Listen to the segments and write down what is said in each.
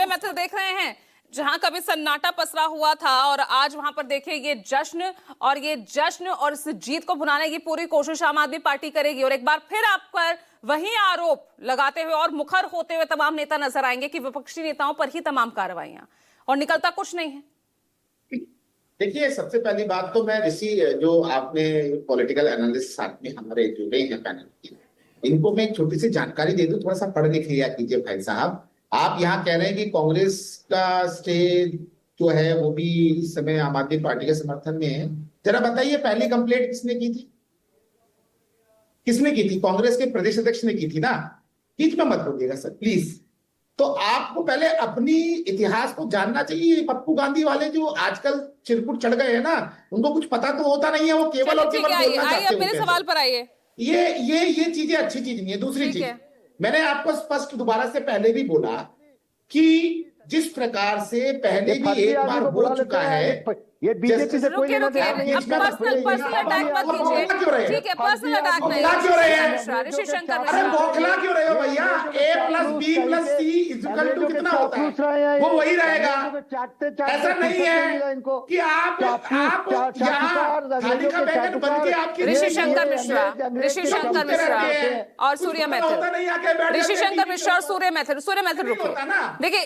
सूर्य मैथिल देख रहे हैं, जहां कभी सन्नाटा पसरा हुआ था और आज वहां पर देखिए ये जश्न और इस जीत को भुनाने की पूरी कोशिश आम आदमी पार्टी करेगी। और एक बार फिर आप पर वही आरोप लगाते हुए और मुखर होते हुए तमाम नेता नजर आएंगे कि विपक्षी नेताओं पर ही तमाम कार्रवाइयां, और निकलता कुछ नहीं है। देखिए, सबसे पहली बात तो मैं ऋषि, जो आपने पॉलिटिकल एनालिस्ट साथ में हमारे जुड़े हैं पैनल की, इनको मैं एक छोटी सी जानकारी दे दूं, थोड़ा सा पढ़ लिख लिया कीजिए भाई साहब। आप यहाँ कह रहे हैं कि कांग्रेस का स्टे जो है वो भी इस समय आम आदमी पार्टी के समर्थन में है। जरा बताइए, पहली कंप्लेंट किसने की थी? किसने की थी? कांग्रेस के प्रदेश अध्यक्ष ने की थी ना। बीच में मत बोलिएगा सर प्लीज। तो आपको पहले अपनी इतिहास को जानना चाहिए। पप्पू गांधी वाले जो आजकल चिरकुट चढ़ गए हैं ना, उनको कुछ पता तो होता नहीं है, वो केवल और केवल बोलना चाहते हैं। मेरे सवाल पर आइए। ये चीजें अच्छी चीज नहीं है। दूसरी चीज, मैंने आपको स्पष्ट दोबारा से पहले भी बोला कि जिस प्रकार से पहले भी एक बार हो चुका है, ये बीजेपी से कोई लेना देना नहीं है। पर्सनल अटैक मत कीजिए, ठीक है? पर्सनल अटैक नहीं। क्यों रहे हैं? ऋषि शंकर अरे बौखला क्यों रहे हो भैया? A+B+C = कितना होता है? वो वही रहेगा। ऐसा नहीं है कि आप यहाँ थाली का बैंगन बन के आपकी ऋषि शंकर मिश्रा और सूर्य मैथिल, ऋषि शंकर मिश्रा और सूर्य मैथिल रुकिए। देखिए,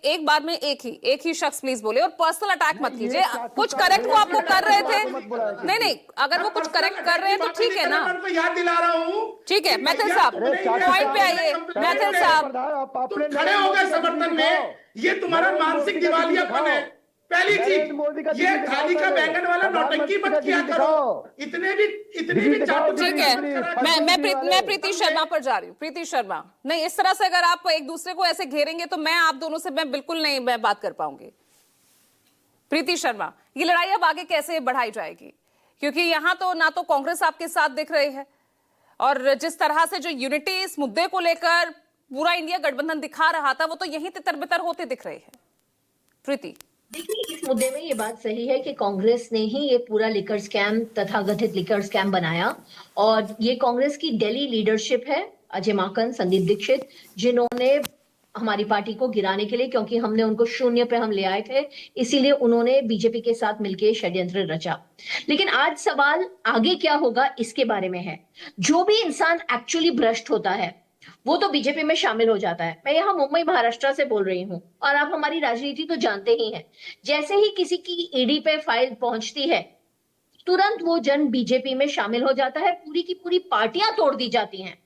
एक बार में एक ही शख्स प्लीज बोले, और पर्सनल अटैक मत कीजिए। कुछ करेक्ट वो आपको कर रहे थे, नहीं, अगर वो कुछ करेक्ट कर रहे हैं तो ठीक है ना। याद दिला रहा हूँ, ठीक है मैथिल साहब, पॉइंट पे आइए। मैथिल साहब, तुम खड़े हो गए समर्थन में, ये तुम्हारा मानसिक दिवालियापन है। पहली चीज, ये थाली का बैंगन वाला नौटंकी मत किया करो। इतने भी ठीक है। मैं प्रीति शर्मा पर जा रही हूँ। प्रीति शर्मा, नहीं, इस तरह से अगर आप एक दूसरे को ऐसे घेरेंगे तो मैं आप दोनों से मैं बिल्कुल नहीं बात कर पाऊंगी। प्रीति शर्मा, ये लड़ाई अब आगे कैसे बढ़ाई जाएगी? क्योंकि यहां तो ना तो कांग्रेस आपके साथ दिख रही है, और जिस तरह से जो यूनिटी इस मुद्दे को लेकर पूरा इंडिया गठबंधन दिखा रहा था, वो तो यहीं तितर बितर होते दिख रही है। प्रीति, देखिए, इस मुद्दे में ये बात सही है कि कांग्रेस ने ही ये पूरा लिकर स्कैम, तथाकथित लिकर स्कैम बनाया, और ये कांग्रेस की दिल्ली लीडरशिप है, अजय माकन, संदीप दीक्षित, जिन्होंने हमारी पार्टी को गिराने के लिए, क्योंकि हमने उनको शून्य पे हम ले आए थे, इसीलिए उन्होंने बीजेपी के साथ मिलकर षड्यंत्र रचा। लेकिन आज सवाल आगे क्या होगा इसके बारे में है। जो भी इंसान एक्चुअली भ्रष्ट होता है वो तो बीजेपी में शामिल हो जाता है। मैं यहाँ मुंबई महाराष्ट्र से बोल रही हूँ, और आप हमारी राजनीति तो जानते ही हैं। जैसे ही किसी की ईडी पे फाइल पहुंचती है, तुरंत वो जन बीजेपी में शामिल हो जाता है। पूरी की पूरी पार्टियां तोड़ दी जाती हैं,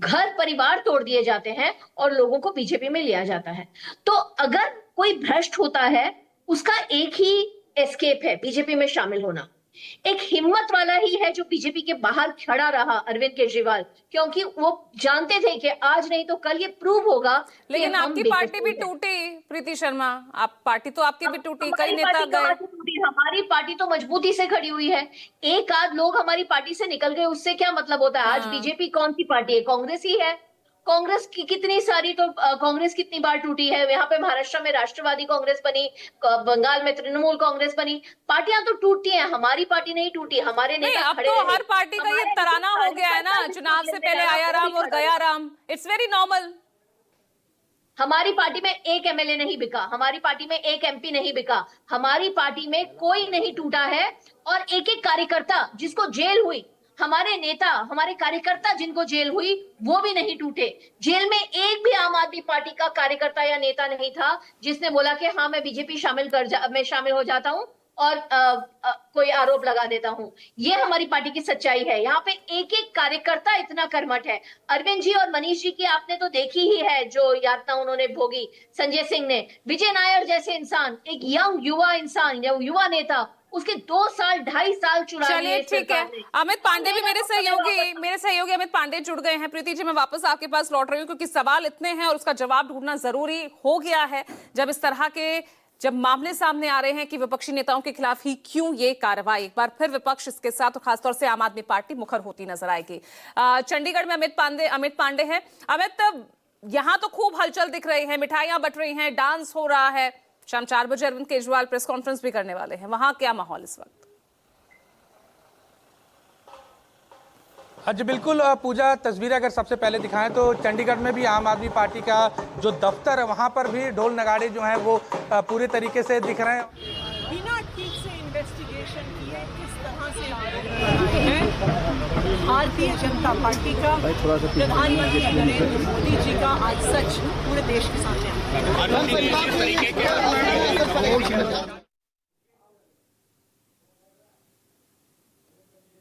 घर परिवार तोड़ दिए जाते हैं, और लोगों को बीजेपी में लिया जाता है। तो अगर कोई भ्रष्ट होता है, उसका एक ही एस्केप है, बीजेपी में शामिल होना। एक हिम्मत वाला ही है जो बीजेपी के बाहर खड़ा रहा, अरविंद केजरीवाल, क्योंकि वो जानते थे कि आज नहीं तो कल ये प्रूव होगा। लेकिन आपकी पार्टी भी टूटी प्रीति शर्मा, आप पार्टी तो आपकी भी टूटी, कई नेता गए। हमारी पार्टी तो मजबूती से खड़ी हुई है। एक आध लोग हमारी पार्टी से निकल गए, उससे क्या मतलब होता है? आज बीजेपी कौन सी पार्टी है? कांग्रेस ही है। कांग्रेस की कितनी सारी तो कांग्रेस कितनी बार टूटी है। यहाँ पे महाराष्ट्र में राष्ट्रवादी कांग्रेस बनी, बंगाल में तृणमूल कांग्रेस बनी। पार्टियां तो टूटती हैं, हमारी पार्टी नहीं टूटी। हमारे नेता अब तो हर पार्टी का ये तराना हो गया है ना, चुनाव से पहले आया राम और गया राम। It's very normal. हमारी पार्टी में एक एमएलए नहीं बिका, हमारी पार्टी में एक एमपी नहीं बिका, हमारी पार्टी में कोई नहीं टूटा है। और एक एक कार्यकर्ता जिसको जेल हुई, हमारे नेता, हमारे कार्यकर्ता जिनको जेल हुई, वो भी नहीं टूटे। जेल में एक भी आम आदमी पार्टी का कार्यकर्ता या नेता नहीं था जिसने बोला कि हाँ मैं बीजेपी मैं शामिल हो जाता हूं और कोई आरोप लगा देता हूं। ये हमारी पार्टी की सच्चाई है। यहाँ पे एक एक कार्यकर्ता इतना कर्मठ है। अरविंद जी और मनीष जी की आपने तो देखी ही है जो यातना उन्होंने भोगी। संजय सिंह ने, विजय नायर जैसे इंसान, एक यंग युवा इंसान, युवा नेता, उसके 2 साल 2.5 साल चुरा लिए। चलिए ठीक है, अमित पांडे भी मेरे सहयोगी अमित पांडे जुड़ गए हैं। प्रीति जी, मैं वापस आपके पास लौट रही हूँ, क्योंकि सवाल इतने हैं और उसका जवाब ढूंढना जरूरी हो गया है जब इस तरह के मामले सामने आ रहे हैं कि विपक्षी नेताओं के खिलाफ ही क्यों ये कार्रवाई। एक बार फिर विपक्ष इसके साथ, और खासतौर से आम आदमी पार्टी, मुखर होती नजर आएगी। चंडीगढ़ में अमित पांडे हैं। अमित, यहाँ तो खूब हलचल दिख रही है, मिठाइयां बट रही हैं, डांस हो रहा है। शाम 4 बजे अरविंद केजरीवाल प्रेस कॉन्फ्रेंस भी करने वाले हैं, वहां क्या माहौल इस वक्त? जी बिल्कुल पूजा, तस्वीरें अगर सबसे पहले दिखाएं तो चंडीगढ़ में भी आम आदमी पार्टी का जो दफ्तर है वहां पर भी ढोल नगाड़े जो हैं वो पूरे तरीके से दिख रहे हैं। बिना ठीक से इन्वेस्टिगेशन किए किस तरह से आरोप लगाए हैं भारतीय जनता पार्टी का, प्रधानमंत्री नरेंद्र मोदी जी का आज सच पूरे देश के सामने आया।